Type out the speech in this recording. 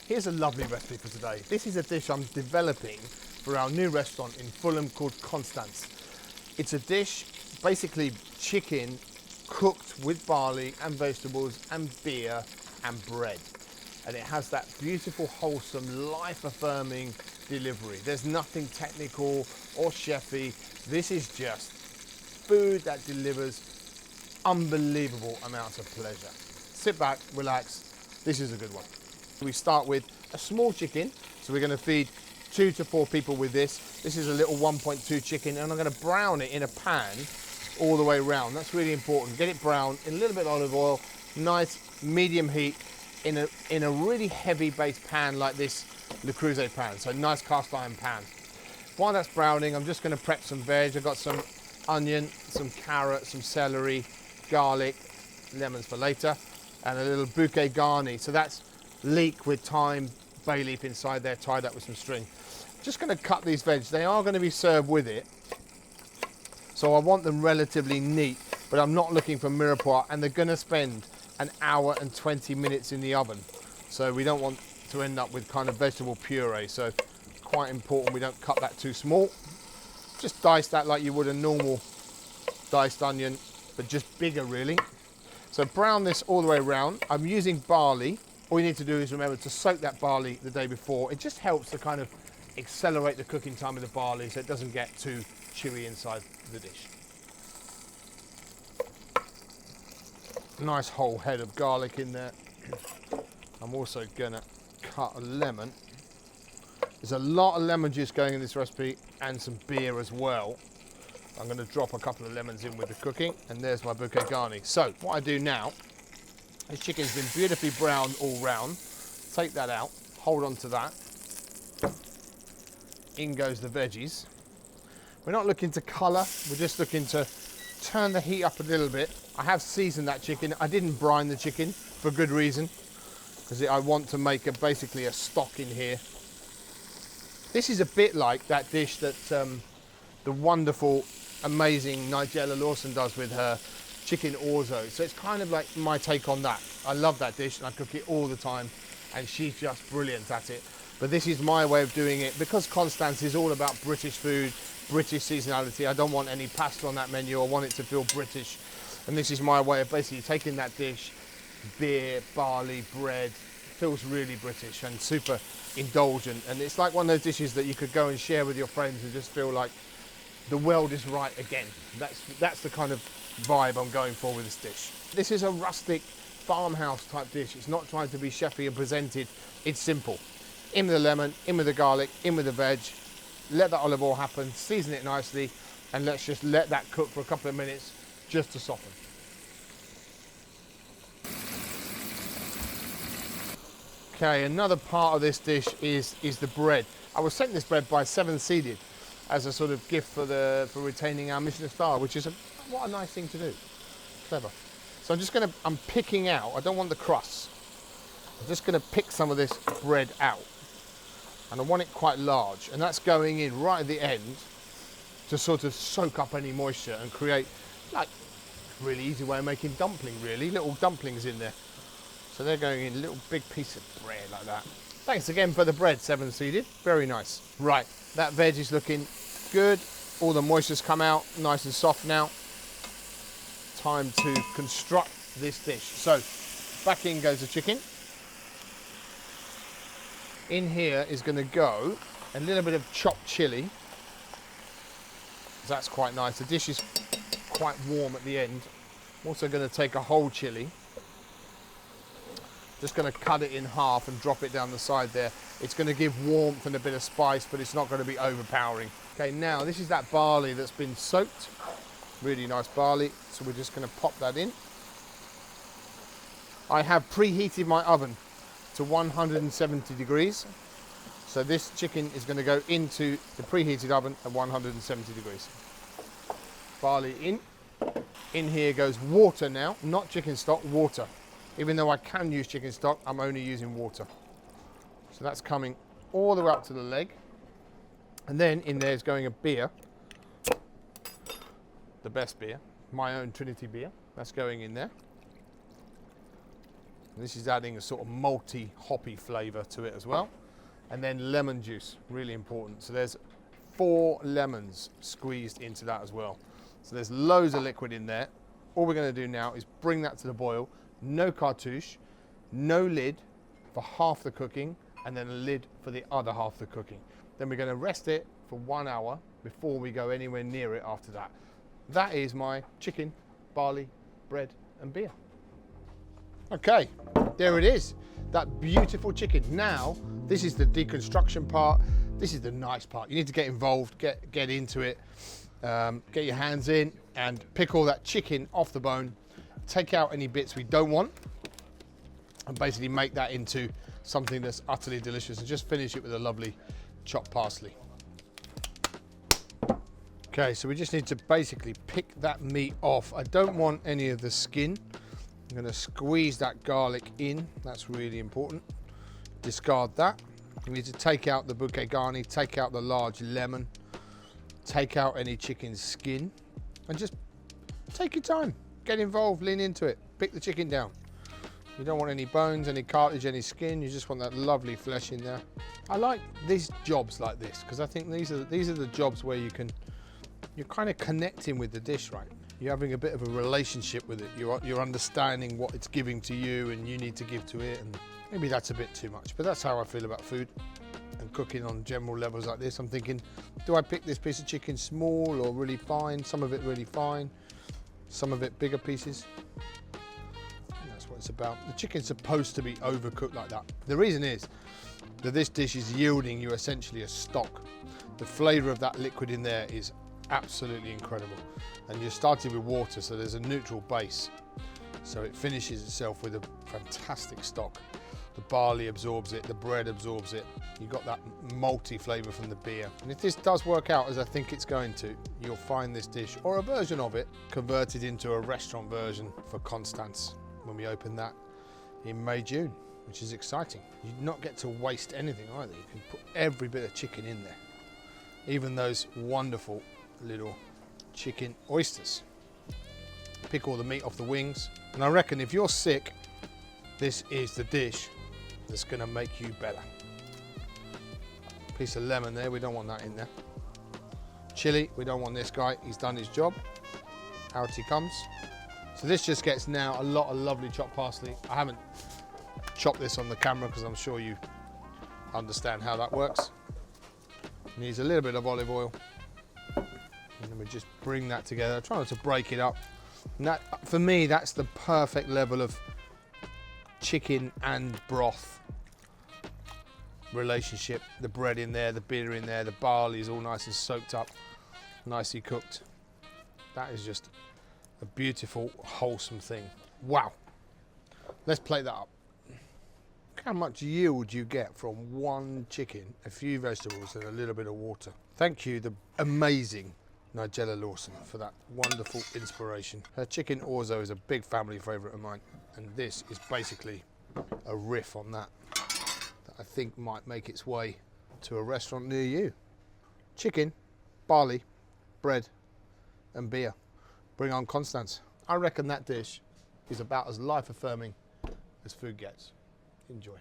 Here's a lovely recipe for today. This is a dish I'm developing for our new restaurant in Fulham called Constance. It's a dish, basically chicken cooked with barley and vegetables and beer and bread. And it has that beautiful, wholesome, life-affirming delivery. There's nothing technical or chefy. This is just food that delivers unbelievable amounts of pleasure. Sit back, relax. This is a good one. We start with a small chicken. So we're going to feed 2 to 4 people with this. This is a little 1.2 chicken, and I'm going to brown it in a pan all the way around. That's really important. Get it brown in a little bit of olive oil, nice medium heat in a really heavy base pan like this Le Creuset pan. So nice cast iron pan. While that's browning, I'm just going to prep some veg. I've got some onion, some carrot, some celery, garlic, lemons for later, and a little bouquet garni. So that's leek with thyme, bay leaf inside there, tied up with some string. Just going to cut these veg. They are going to be served with it, so I want them relatively neat, but I'm not looking for mirepoix, and they're going to spend an hour and 20 minutes in the oven. So we don't want to end up with kind of vegetable puree. So quite important we don't cut that too small. Just dice that like you would a normal diced onion, but just bigger really. So brown this all the way around. I'm using barley. All you need to do is remember to soak that barley the day before. It just helps to kind of accelerate the cooking time of the barley so it doesn't get too chewy inside the dish. Nice whole head of garlic in there. I'm also gonna cut a lemon. There's a lot of lemon juice going in this recipe and some beer as well. I'm going to drop a couple of lemons in with the cooking, and there's my bouquet garni. So what I do now, this chicken's been beautifully browned all round. Take that out, hold on to that. In goes the veggies. We're not looking to colour, we're just looking to turn the heat up a little bit. I have seasoned that chicken. I didn't brine the chicken for good reason, because I want to make basically a stock in here. This is a bit like that dish that the wonderful, amazing Nigella Lawson does with her Chicken Orzo. So it's kind of like my take on that. I love that dish and I cook it all the time, and she's just brilliant at it. But this is my way of doing it. Because Constance is all about British food, British seasonality, I don't want any pasta on that menu. I want it to feel British. And this is my way of basically taking that dish, beer, barley, bread, feels really British and super indulgent. And it's like one of those dishes that you could go and share with your friends and just feel like the world is right again. That's the kind of vibe I'm going for with this dish. This is a rustic farmhouse type dish. It's not trying to be chefy and presented. It's simple. In with the lemon, in with the garlic, in with the veg. Let that olive oil happen, season it nicely, and let's just let that cook for a couple of minutes just to soften. Okay, another part of this dish is the bread. I was sent this bread by Seven Seeded as a sort of gift for retaining our Michelin star, which is what a nice thing to do. Clever. So I'm picking out, I don't want the crusts. I'm just gonna pick some of this bread out. And I want it quite large, and that's going in right at the end to sort of soak up any moisture and create, like, a really easy way of making dumpling really, little dumplings in there. So they're going in a little big piece of bread like that. Thanks again for the bread, Seven Seeded. Very nice. Right, that veg is looking good. All the moisture's come out, nice and soft now. Time to construct this dish. So, back in goes the chicken. In here is going to go a little bit of chopped chilli. That's quite nice. The dish is quite warm at the end. I'm also going to take a whole chilli. Just going to cut it in half and drop it down the side there. It's going to give warmth and a bit of spice, but it's not going to be overpowering. Okay, now this is that barley that's been soaked. Really nice barley. So we're just going to pop that in. I have preheated my oven to 170 degrees. So this chicken is going to go into the preheated oven at 170 degrees. Barley in. In here goes water now, not chicken stock, water. Even though I can use chicken stock, I'm only using water. So that's coming all the way up to the leg. And then in there is going a beer. The best beer, my own Trinity beer. That's going in there. And this is adding a sort of malty, hoppy flavour to it as well. And then lemon juice, really important. So there's 4 lemons squeezed into that as well. So there's loads of liquid in there. All we're going to do now is bring that to the boil. No cartouche, no lid for half the cooking, and then a lid for the other half of the cooking. Then we're going to rest it for 1 hour before we go anywhere near it after that. That is my chicken, barley, bread and beer. Okay, there it is. That beautiful chicken. Now, this is the deconstruction part. This is the nice part. You need to get involved, get into it, get your hands in and pick all that chicken off the bone, take out any bits we don't want, and basically make that into something that's utterly delicious, and just finish it with a lovely chopped parsley. Okay, so we just need to basically pick that meat off. I don't want any of the skin. I'm going to squeeze that garlic in. That's really important. Discard that. You need to take out the bouquet garni, take out the large lemon, take out any chicken skin, and just take your time. Get involved, lean into it. Pick the chicken down. You don't want any bones, any cartilage, any skin. You just want that lovely flesh in there. I like these jobs like this because I think these are the jobs where you're kind of connecting with the dish, right? You're having a bit of a relationship with it. You're understanding what it's giving to you and you need to give to it. And maybe that's a bit too much, but that's how I feel about food and cooking on general levels like this. I'm thinking, do I pick this piece of chicken small or really fine? Some of it really fine, some of it bigger pieces. And that's what it's about. The chicken's supposed to be overcooked like that. The reason is that this dish is yielding you essentially a stock. The flavour of that liquid in there is absolutely incredible. And you're starting with water, so there's a neutral base. So it finishes itself with a fantastic stock. The barley absorbs it, the bread absorbs it. You've got that malty flavour from the beer. And if this does work out as I think it's going to, you'll find this dish, or a version of it, converted into a restaurant version for Constance when we open that in May, June, which is exciting. You do not get to waste anything either. You can put every bit of chicken in there. Even those wonderful little chicken oysters. Pick all the meat off the wings. And I reckon if you're sick, this is the dish that's going to make you better. Piece of lemon there, we don't want that in there. Chilli, we don't want this guy, he's done his job. Out he comes. So this just gets now a lot of lovely chopped parsley. I haven't chopped this on the camera because I'm sure you understand how that works. Needs a little bit of olive oil. And then we just bring that together. Try not to break it up. And that, for me, that's the perfect level of chicken and broth relationship. The bread in there, the beer in there, the barley is all nice and soaked up, nicely cooked. That is just a beautiful, wholesome thing. Wow. Let's plate that up. Look how much yield you get from one chicken, a few vegetables and a little bit of water. Thank you, the amazing Nigella Lawson, for that wonderful inspiration. Her Chicken Orzo is a big family favourite of mine, and this is basically a riff on that I think might make its way to a restaurant near you. Chicken, barley, bread and beer. Bring on Constance. I reckon that dish is about as life affirming as food gets. Enjoy.